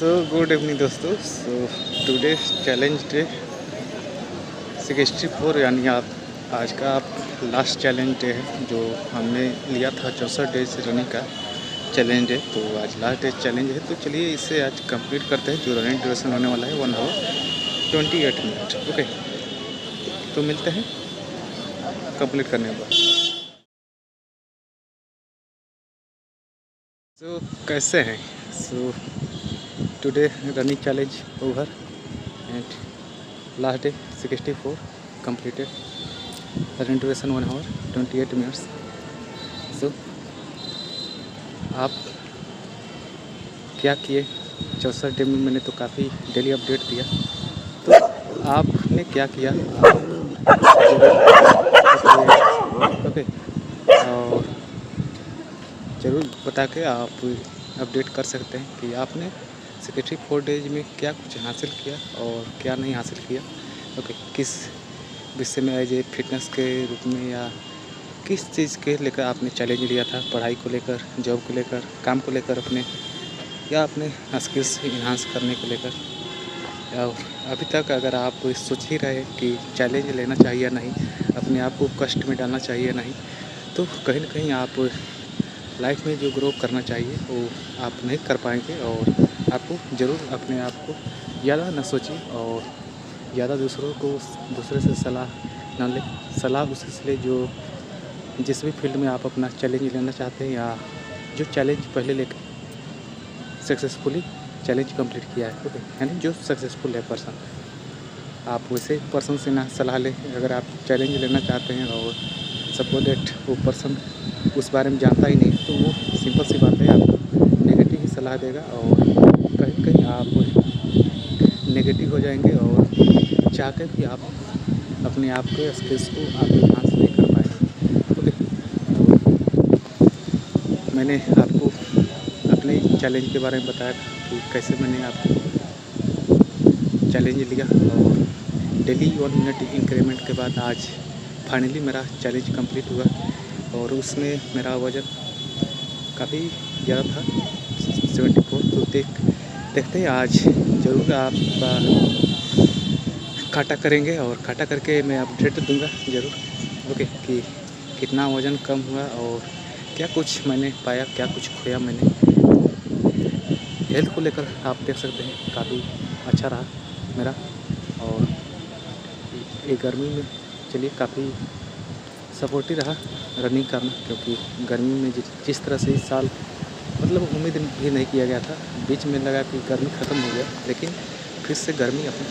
Good evening दोस्तों। Today challenge day 64 यानी आप आज का लास्ट चैलेंज डे है जो हमने लिया था 64 डेज रनिंग का चैलेंज है। तो आज लास्ट डे चैलेंज है, तो चलिए इसे आज कंप्लीट करते हैं। जो रनिंग ड्यूरेशन होने वाला है 1 आवर 28 मिनट। ओके, तो मिलते हैं कंप्लीट करने के बाद। तो कैसे हैं? Today running challenge over and last day 64 completed. Running duration 1 hour 28 minutes. आप क्या किए 64 डे में? मैंने तो काफ़ी डेली अपडेट दिया, तो आपने क्या किया? ओके, और ज़रूर बता के आप अपडेट कर सकते हैं कि आपने 64 डेज में क्या कुछ हासिल किया और क्या नहीं हासिल किया। ओके, किस विषय में एज ए फिटनेस के रूप में या किस चीज़ के लेकर आपने चैलेंज लिया था? पढ़ाई को लेकर, जॉब को लेकर, काम को लेकर अपने, या अपने स्किल्स इन्हांस करने को लेकर, या अभी तक अगर आप सोच ही रहे कि चैलेंज लेना चाहिए या नहीं, अपने आप को कष्ट में डालना चाहिए या नहीं, तो कहीं ना कहीं आप लाइफ में जो ग्रो करना चाहिए वो आप नहीं कर पाएंगे। और आपको ज़रूर अपने आप को ज़्यादा न सोचिए और ज़्यादा दूसरे से सलाह ना लें। सलाह उसी ले जो जिस भी फील्ड में आप अपना चैलेंज लेना चाहते हैं, या जो चैलेंज पहले लेकर सक्सेसफुली चैलेंज कंप्लीट किया है। ओके, यानी जो सक्सेसफुल है पर्सन, आप वैसे पर्सन से ना सलाह लें। अगर आप चैलेंज लेना चाहते हैं और सपोज दैट वो पर्सन उस बारे में जानता ही नहीं, तो वो सिंपल सी बात है, आपको नेगेटिव ही सलाह देगा और कहीं कहीं आप नेगेटिव हो जाएंगे और चाहकर भी आप अपने आप के स्किल्स को आप इन्हांस नहीं कर पाएंगे। ओके, तो मैंने आपको अपने चैलेंज के बारे में बताया था कि कैसे मैंने आपको चैलेंज लिया और डेली 1 मिनट इंक्रीमेंट के बाद आज फाइनली मेरा चैलेंज कंप्लीट हुआ। और उसमें मेरा वज़न काफ़ी ज़्यादा था, 74। तो देखते हैं आज ज़रूर आप काटा करेंगे और काटा करके मैं अपडेट दूंगा ज़रूर। ओके, कि कितना वज़न कम हुआ और क्या कुछ मैंने पाया, क्या कुछ खोया मैंने। हेल्थ को लेकर आप देख सकते हैं काफ़ी अच्छा रहा मेरा। और ये गर्मी में चलिए काफ़ी सपोर्टिव रहा रनिंग करना, क्योंकि गर्मी में जिस तरह से इस साल मतलब उम्मीद भी नहीं किया गया था। बीच में लगा कि गर्मी ख़त्म हो गया, लेकिन फिर से गर्मी अपनी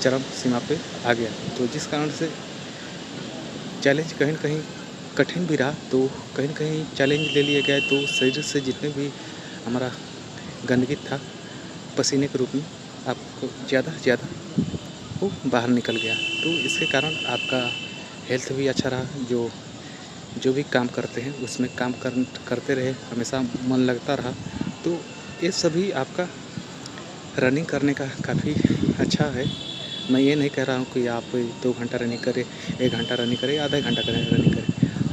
चरम सीमा पे आ गया। तो जिस कारण से चैलेंज कहीं न कहीं कठिन भी रहा, तो कहीं न कहीं चैलेंज ले लिया गया तो शरीर से जितने भी हमारा गंदगी था पसीने के रूप में आपको ज़्यादा से ज़्यादा वो बाहर निकल गया। तो इसके कारण आपका हेल्थ भी अच्छा रहा। जो भी काम करते हैं उसमें काम करते रहे, हमेशा मन लगता रहा। तो ये सभी आपका रनिंग करने का काफ़ी अच्छा है। मैं ये नहीं कह रहा हूँ कि आप 2 घंटा रनिंग करें, 1 घंटा रनिंग करें, आधा घंटा रनिंग करें।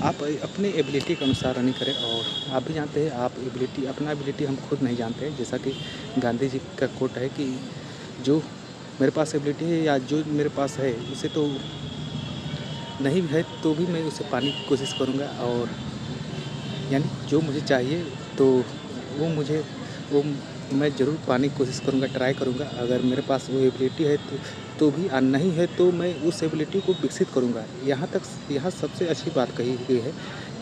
आप अपने एबिलिटी के अनुसार रनिंग करें। और आप भी जानते हैं, आप अपना एबिलिटी हम खुद नहीं जानते हैं। जैसा कि गांधी जी का कोट है कि जो मेरे पास एबिलिटी है या जो मेरे पास है उसे तो नहीं है तो भी मैं उसे पाने की कोशिश करूँगा। और यानी जो मुझे चाहिए तो वो मैं ज़रूर पाने की कोशिश करूँगा, ट्राई करूँगा। अगर मेरे पास वो एबिलिटी है तो भी नहीं है तो मैं उस एबिलिटी को विकसित करूँगा। यहाँ सबसे अच्छी बात कही गई है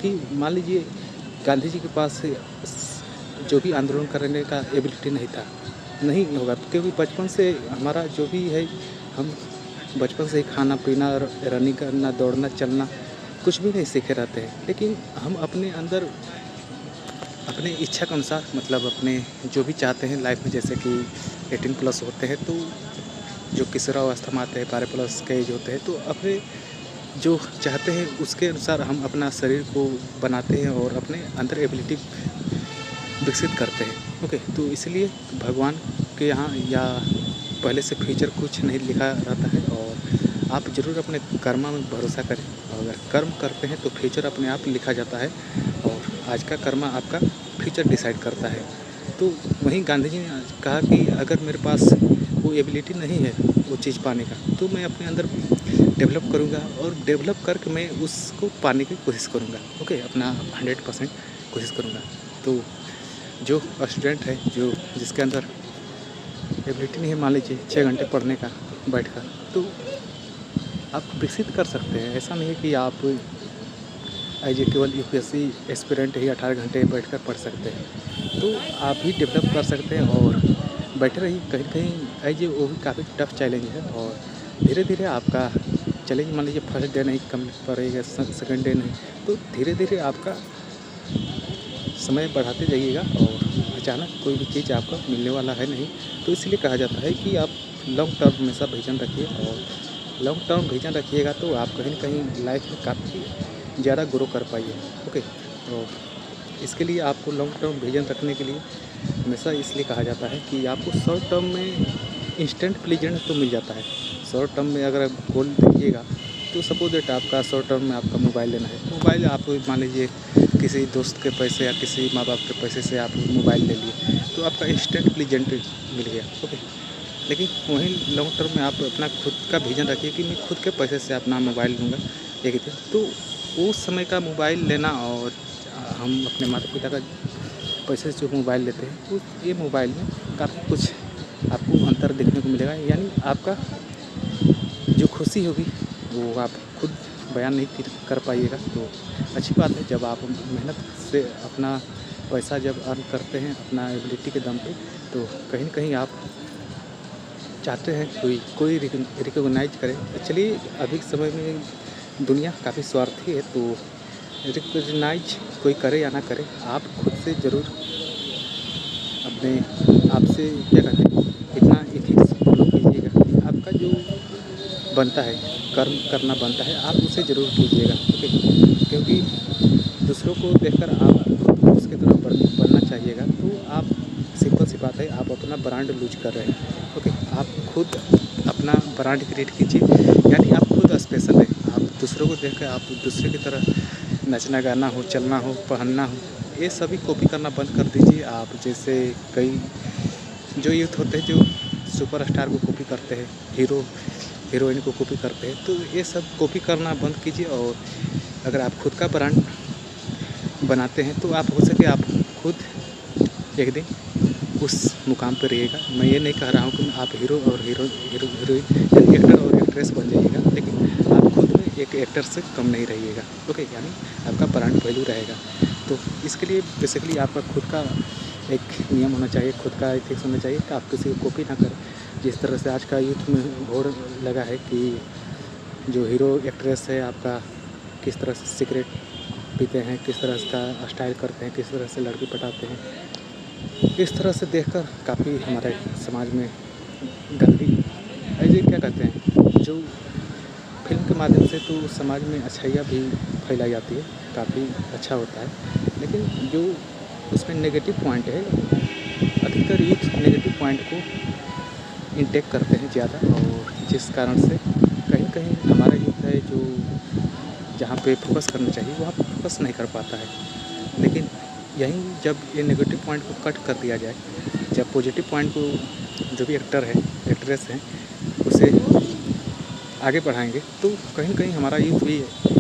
कि मान लीजिए गांधी जी के पास जो भी आंदोलन करने का एबिलिटी नहीं होगा, क्योंकि बचपन से हमारा जो भी है, हम बचपन से ही खाना पीना, रनिंग करना, दौड़ना, चलना कुछ भी नहीं सीखे रहते हैं। लेकिन हम अपने अंदर अपने इच्छा के अनुसार, मतलब अपने जो भी चाहते हैं लाइफ में, जैसे कि 18+ होते हैं तो जो किशोरावस्था में आते हैं, 12+ के एज होते हैं, तो अपने जो चाहते हैं उसके अनुसार हम अपना शरीर को बनाते हैं और अपने अंदर एबिलिटी विकसित करते हैं। ओके, तो इसलिए भगवान के यहाँ या पहले से फ्यूचर कुछ नहीं लिखा रहता है और आप ज़रूर अपने कर्मा में भरोसा करें। और अगर कर्म करते हैं तो फ्यूचर अपने आप लिखा जाता है और आज का कर्मा आपका फ्यूचर डिसाइड करता है। तो वहीं गांधी जी ने कहा कि अगर मेरे पास वो एबिलिटी नहीं है वो चीज़ पाने का, तो मैं अपने अंदर डेवलप करूँगा और डेवलप करके मैं उसको पाने की कोशिश करूँगा। ओके, अपना 100% कोशिश करूँगा। तो जो स्टूडेंट है जो जिसके अंदर एबिलिटी नहीं है, मान लीजिए 6 घंटे पढ़ने का बैठकर, तो आप विकसित कर सकते हैं। ऐसा नहीं है कि आप एज ए केवल यूपीएससी एस्पिरेंट ही 18 घंटे बैठकर पढ़ सकते हैं। तो आप भी डेवलप कर सकते हैं और बैठे रहिए। कहीं न कहीं एज ए वो भी काफ़ी टफ चैलेंज है और धीरे-धीरे आपका चैलेंज, मान लीजिए फर्स्ट डे नहीं कंप्लीट करेगा, सेकंड डे नहीं, तो धीरे-धीरे आपका समय बढ़ाते जाइएगा और अचानक कोई भी चीज़ आपको मिलने वाला है नहीं। तो इसलिए कहा जाता है कि आप लॉन्ग टर्म हमेशा विज़न रखिए और लॉन्ग टर्म विज़न रखिएगा तो आप कहीं न कहीं लाइफ में काफ़ी ज़्यादा ग्रो कर पाइए। ओके, तो इसके लिए आपको लॉन्ग टर्म विज़न रखने के लिए हमेशा इसलिए कहा जाता है कि आपको शॉर्ट टर्म में इंस्टेंट प्लेज़र तो मिल जाता है। शॉर्ट टर्म में अगर आप गोल देखिएगा तो सपोज़ दैट आपका शॉर्ट टर्म में आपका मोबाइल लेना है। मोबाइल आप मान लीजिए किसी दोस्त के पैसे या किसी माँ बाप के पैसे से आप मोबाइल ले लिए, तो आपका इंस्टेंट प्लेज़र मिल गया। ओके, लेकिन वहीं लॉन्ग टर्म में आप अपना खुद का विज़न रखिए कि मैं खुद के पैसे से अपना मोबाइल लूँगा एक दिन। तो उस समय का मोबाइल लेना और हम अपने माता-पिता का पैसे से जो मोबाइल लेते हैं, तो ये मोबाइल में काफ़ी कुछ आपको अंतर देखने को मिलेगा। यानी आपका जो खुशी होगी वो आप खुद बयान नहीं कर पाइएगा। तो अच्छी बात है जब आप मेहनत से अपना पैसा जब अर्न करते हैं अपना एबिलिटी के दम पे, तो कहीं न कहीं आप चाहते हैं कोई रिकॉग्नाइज़ करे। तो चलिए, अभी के समय में दुनिया काफ़ी स्वार्थी है, तो रिकॉग्नाइज़ कोई करे या ना करे, आप खुद से ज़रूर अपने आप से क्या कहते हैं, इतना एथिक्स फॉलो कीजिएगा कि आपका जो बनता है, कर्म करना बनता है, आप उसे ज़रूर कीजिएगा। ओके, क्योंकि दूसरों को देखकर आप खुद उसकी तरह बनना चाहिएगा, तो आप सिंपल सी बात है, आप अपना ब्रांड लूज़ कर रहे हैं। ओके, आप खुद अपना ब्रांड क्रिएट कीजिए, यानी आप खुद स्पेशल हैं। आप दूसरों को देखकर आप दूसरे की तरह नचना गाना हो, चलना हो, पहनना हो, ये सभी कॉपी करना बंद कर दीजिए। आप जैसे कई जो यूथ होते हैं जो सुपरस्टार को कॉपी करते हैं, हीरोइन को कॉपी करते हैं, तो ये सब कॉपी करना बंद कीजिए। और अगर आप खुद का ब्रांड बनाते हैं तो आप हो सके आप खुद एक दिन उस मुकाम पर रहिएगा। मैं ये नहीं कह रहा हूँ कि आप हीरो और हीरोइन यानी एक्टर और एक्ट्रेस बन जाइएगा, लेकिन आप खुद में एक एक्टर से कम नहीं रहिएगा। ओके, यानी आपका ब्रांड वैल्यू रहेगा। तो इसके लिए बेसिकली आपका खुद का एक नियम होना चाहिए, खुद का एथिक्स होना चाहिए कि आप किसी को कॉपी ना करें। जिस तरह से आज का यूथ में होड़ लगा है कि जो हीरो एक्ट्रेस है आपका किस तरह से सिगरेट पीते हैं, किस तरह का स्टाइल करते हैं, किस तरह से लड़की पटाते हैं, इस तरह से देखकर काफ़ी हमारे समाज में गंदगी ऐसे क्या कहते हैं, जो फिल्म के माध्यम से तो समाज में अच्छाइयाँ भी फैलाई जाती है, काफ़ी अच्छा होता है। लेकिन जो उसमें नेगेटिव पॉइंट है, अधिकतर यूथ नेगेटिव पॉइंट को इनटेक करते हैं ज़्यादा, और जिस कारण से कहीं न कहीं हमारा यूथ है जो जहाँ पे फोकस करना चाहिए वहाँ पे फोकस नहीं कर पाता है। लेकिन यहीं जब ये नेगेटिव पॉइंट को कट कर दिया जाए, जब पॉजिटिव पॉइंट को जो भी एक्टर है, एक्ट्रेस हैं, उसे आगे बढ़ाएँगे, तो कहीं न कहीं हमारा यूथ भी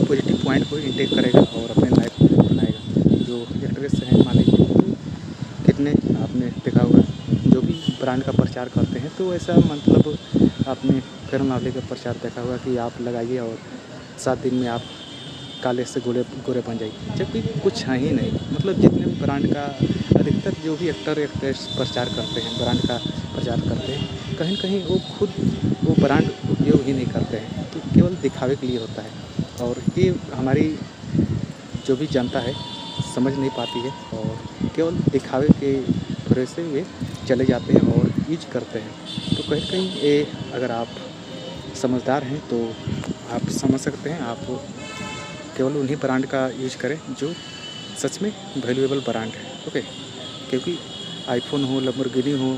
पॉजिटिव पॉइंट को इनटेक करेगा और अपने लाइफ में बनाएगा। जो एक्ट्रेस हैं मान लीजिए, कितने आपने देखा होगा जो भी ब्रांड का प्रचार करते हैं, तो ऐसा मतलब आपने फेयर एंड लवली का प्रचार देखा होगा कि आप लगाइए और 7 दिन में आप काले से गोरे बन जाइए, जबकि कुछ है ही नहीं। मतलब जितने भी ब्रांड का अधिकतर जो भी एक्टर एक्ट्रेस प्रचार करते हैं, ब्रांड का प्रचार करते हैं, कहीं न कहीं वो खुद वो ब्रांड उपयोग ही नहीं करते हैं, तो केवल दिखावे के लिए होता है। और ये हमारी जो भी जनता है समझ नहीं पाती है और केवल दिखावे के थोड़े से वे चले जाते हैं और यूज करते हैं। तो कहीं न कहीं ये अगर आप समझदार हैं तो आप समझ सकते हैं, आप केवल उन्हीं ब्रांड का यूज करें जो सच में वैल्यूएबल ब्रांड है। ओके, क्योंकि आईफोन हो, लैम्बोर्गिनी हो,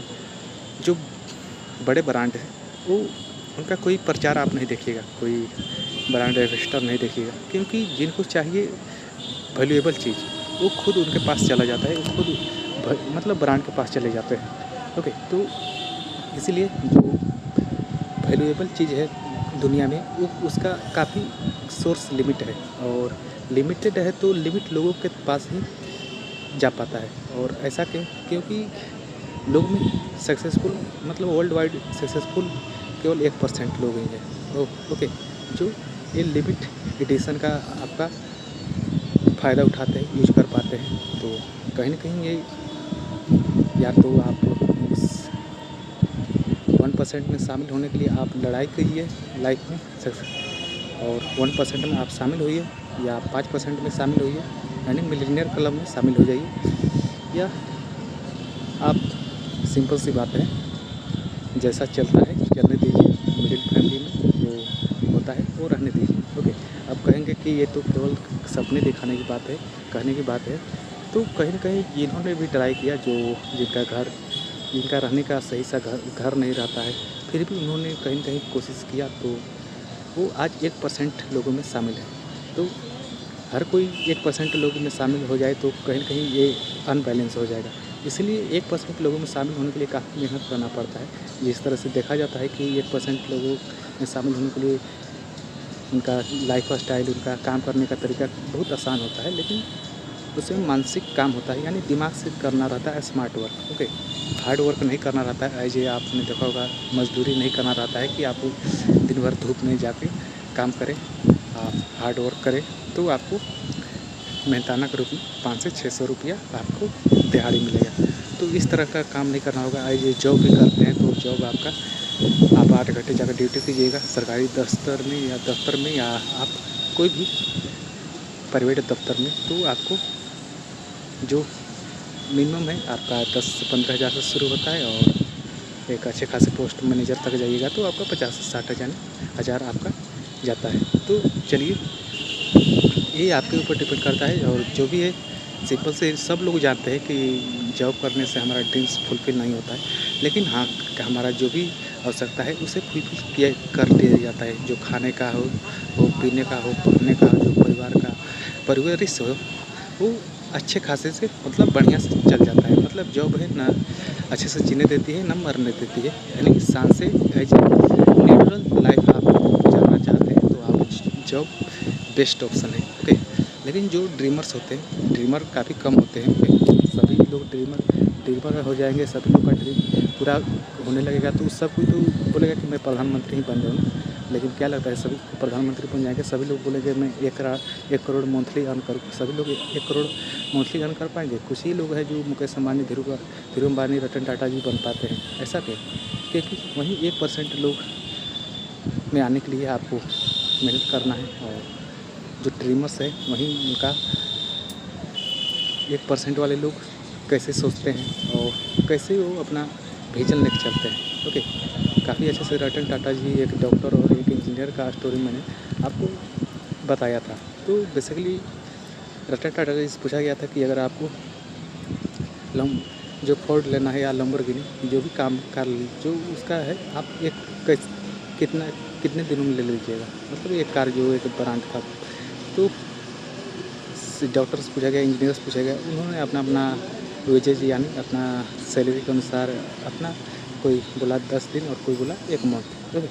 जो बड़े ब्रांड हैं वो उनका कोई प्रचार आप नहीं देखिएगा, कोई ब्रांड एम्बेसडर नहीं देखिएगा, क्योंकि जिनको चाहिए वैल्यूएबल चीज़ वो खुद उनके पास चला जाता है, वो खुद मतलब ब्रांड के पास चले जाते हैं। ओके, तो इसीलिए जो वैल्यूएबल चीज़ है दुनिया में वो उसका काफ़ी सोर्स लिमिट है, और लिमिटेड है तो लिमिट लोगों के पास ही जा पाता है। और ऐसा क्यों? क्योंकि लोग में सक्सेसफुल मतलब वर्ल्ड वाइड सक्सेसफुल केवल 1% लोग ही हैं। ओके, जो ये लिमिट एडिशन का आपका फ़ायदा उठाते हैं, यूज कर पाते हैं। तो कहीं न कहीं ये या तो आप इस 1% में शामिल होने के लिए आप लड़ाई कीजिए लाइफ में और 1% में आप शामिल होइए, या 5% में शामिल होइए, यानी मिलियनेयर क्लब में शामिल हो जाइए, या आप सिंपल सी बात है, जैसा चलता है चलने दीजिए। मिडिल फैमिली में जो होता है वो रहने दीजिए। ओके, अब कहेंगे कि ये तो केवल सपने दिखाने की बात है, कहने की बात है। तो कहीं न कहीं इन्होंने भी ट्राई किया, जो जिनका रहने का सही सा घर नहीं रहता है, फिर भी उन्होंने कहीं न कहीं कोशिश किया, तो वो आज 1% लोगों में शामिल है। तो हर कोई 1% लोगों में शामिल हो जाए तो कहीं न कहीं ये अनबैलेंस हो जाएगा। इसलिए 1% लोगों में शामिल होने के लिए काफ़ी मेहनत करना पड़ता है। जिस तरह से देखा जाता है कि 1% लोगों में शामिल होने के लिए उनका लाइफ़ स्टाइल, उनका काम करने का तरीका बहुत आसान होता है, लेकिन उसमें मानसिक काम होता है, यानी दिमाग से करना रहता है smart work. Okay, hard work नहीं करना रहता है। ऐसे आपने देखा होगा, मज़दूरी नहीं करना रहता है कि आप दिन भर धूप में जाके काम करें, आप हार्ड वर्क करें तो आपको मेहनताना के रूप में 500 से 600 रुपया आपको दिहाड़ी मिलेगा। तो इस तरह का काम नहीं करना होगा। ये जॉब भी करते हैं तो जॉब आपका आप 8 घंटे जाकर ड्यूटी कीजिएगा सरकारी दफ्तर में या दफ्तर में, या आप कोई भी प्राइवेट दफ्तर में, तो आपको जो मिनिमम है आपका 10 से 15 हज़ार से शुरू होता है, और एक अच्छे खासे पोस्ट मैनेजर तक जाइएगा तो आपका 50 से 60 हज़ार आपका जाता है। तो चलिए, ये आपके ऊपर डिपेंड करता है। और जो भी है, सिंपल से सब लोग जानते हैं कि जॉब करने से हमारा ड्रीम्स फुलफ़िल नहीं होता है, लेकिन हाँ, हमारा जो भी आवश्यकता है उसे फुलफ़िल कर दिया जाता है। जो खाने का हो, पीने का हो, पढ़ने का हो, जो परिवार का परवरिश हो, वो अच्छे खासे से मतलब बढ़िया से चल जाता है। मतलब जॉब है ना अच्छे से जीने देती है, ना मरने देती है, यानी कि शान से एज ए नेचुरल लाइफ आप गुजारना चाहते हैं तो आप जॉब बेस्ट ऑप्शन है। ओके, लेकिन जो ड्रीमर्स होते हैं, ड्रीमर काफ़ी कम होते हैं। ओके, सभी लोग ड्रीमर हो जाएंगे, सभी लोग का ड्रीम पूरा होने लगेगा तो सब कोई तो बोलेगा कि मैं प्रधानमंत्री ही बन जाऊँ। लेकिन क्या लगता है, सभी प्रधानमंत्री बन जाएंगे, सभी लोग बोलेंगे मैं 1 करोड़ मंथली अर्न करूँ, सभी लोग 1 करोड़ मंथली अर्न कर पाएंगे? कुछ ही लोग हैं जो मुकेश अंबानी, धीरू अंबानी, रतन टाटा जी बन पाते हैं। ऐसा क्यों? क्योंकि वहीं 1% लोग में आने के लिए आपको मेहनत करना है, और जो ड्रीमर्स है वहीं उनका 1% वाले लोग कैसे सोचते हैं और कैसे वो अपना विजन लेके चलते हैं। ओके, काफ़ी अच्छे से रतन टाटा जी, एक डॉक्टर और एक इंजीनियर का स्टोरी मैंने आपको बताया था। तो बेसिकली रतन टाटा जी से पूछा गया था कि अगर आपको जो फोर्ड लेना है या लैम्बोर्गिनी, जो भी काम कर जो उसका है, आप कितने दिनों में ले लीजिएगा? मतलब एक कार जो एक ब्रांड था। तो डॉक्टर से पूछा गया, इंजीनियर से पूछा गया, उन्होंने अपना वेजेज यानी अपना सैलरी के अनुसार अपना, कोई बोला 10 दिन और कोई बोला 1 मंथ। ओके,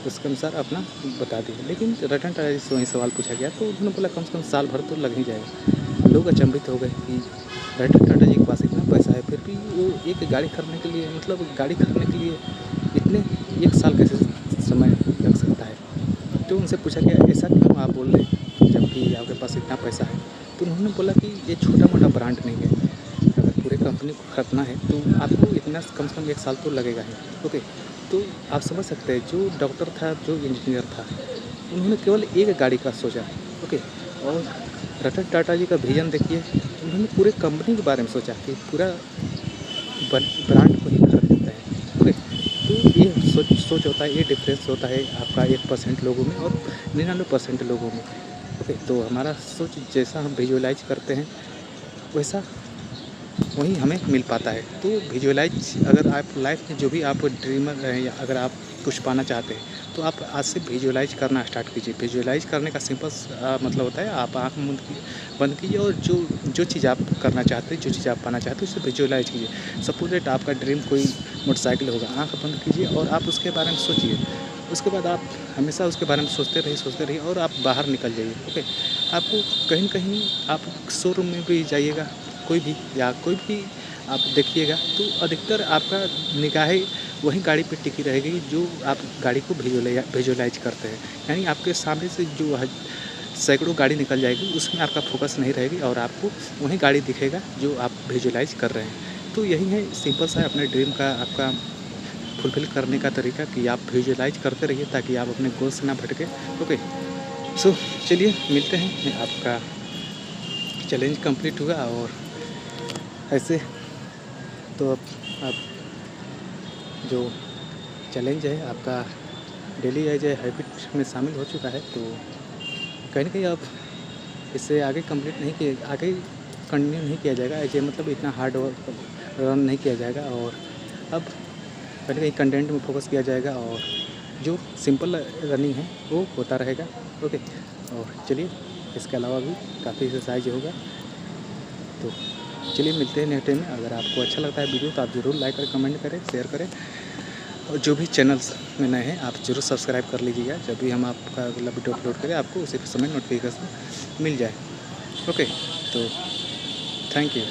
उसके अनुसार अपना बता दिया। लेकिन रतन टाटा जी से वही सवाल पूछा गया तो उन्होंने बोला कम से कम साल भर तो लग ही जाएगा। लोग अचंभित हो गए कि रतन टाटा जी के पास इतना पैसा है, फिर भी वो एक गाड़ी खरीदने के लिए, मतलब गाड़ी खरीदने के लिए इतने 1 साल कैसे समय लग सकता है? तो उनसे पूछा गया ऐसा क्यों आप बोल रहे हैं जबकि आपके पास इतना पैसा है? तो उन्होंने बोला कि ये छोटा-मोटा ब्रांड नहीं है, अगर पूरे कंपनी को खरीदना है तो आपको इतना कम से कम 1 साल तो लगेगा ही। ओके, तो आप समझ सकते हैं, जो डॉक्टर था, जो इंजीनियर था, उन्होंने केवल एक गाड़ी का सोचा। ओके, और रतन टाटा जी का विज़न देखिए, उन्होंने पूरे कंपनी के बारे में सोचा कि पूरा ब्रांड को ही खरीद लेता है। ओके, तो ये सोच होता है, ये डिफरेंस होता है आपका 1% लोगों में और 99% लोगों में। ओके, तो हमारा सोच जैसा हम विजुअलाइज़ करते हैं वैसा वही हमें मिल पाता है। तो विजुअलाइज अगर आप लाइफ में जो भी आप ड्रीमर हैं या अगर आप कुछ पाना चाहते हैं तो आप आज से विजुअलाइज करना स्टार्ट कीजिए। विजुअलाइज करने का सिंपल मतलब होता है आप आँख बंद कीजिए और जो चीज़ आप करना चाहते हैं, जो चीज़ आप पाना चाहते हैं उसे विजुअलाइज कीजिए। सपोज दैट आपका ड्रीम कोई मोटरसाइकिल होगा, आँख बंद कीजिए और आप उसके बारे में सोचिए। उसके बाद आप हमेशा उसके बारे में सोचते रहिए और आप बाहर निकल जाइए। ओके, आपको कहीं न कहीं आप शोरूम में भी जाइएगा, कोई भी आप देखिएगा तो अधिकतर आपका निगाहें वही गाड़ी पे टिकी रहेगी जो आप गाड़ी को विजुअलाइज करते हैं। यानी आपके सामने से जो सैकड़ों गाड़ी निकल जाएगी उसमें आपका फोकस नहीं रहेगी और आपको वही गाड़ी दिखेगा जो आप विजुअलाइज कर रहे हैं। तो यही है सिंपल सा अपने ड्रीम का आपका फुलफ़िल करने का तरीका कि आप विजुअलाइज करते रहिए ताकि आप अपने गोल से ना भटके। ओके, सो चलिए मिलते हैं। आपका चैलेंज कंप्लीट हुआ और ऐसे तो अब जो चैलेंज है आपका डेली एज ए हैबिट में शामिल हो चुका है। तो कहीं न कहीं अब इससे आगे कंटिन्यू नहीं किया जाएगा। ऐसे मतलब इतना हार्ड वर्क रन नहीं किया जाएगा और अब कहीं न कहीं कंटेंट में फ़ोकस किया जाएगा और जो सिंपल रनिंग है वो होता रहेगा। ओके, और चलिए इसके अलावा भी काफ़ी एक्सरसाइज होगा। तो चलिए मिलते हैं नेक्स्ट टाइम में। अगर आपको अच्छा लगता है वीडियो तो आप ज़रूर लाइक करें, कमेंट करें, शेयर करें और जो भी चैनल्स में नए हैं आप ज़रूर सब्सक्राइब कर लीजिएगा। जब भी हम आपका अगला वीडियो अपलोड करें आपको उसी समय नोटिफिकेशन मिल जाए। ओके, तो थैंक यू।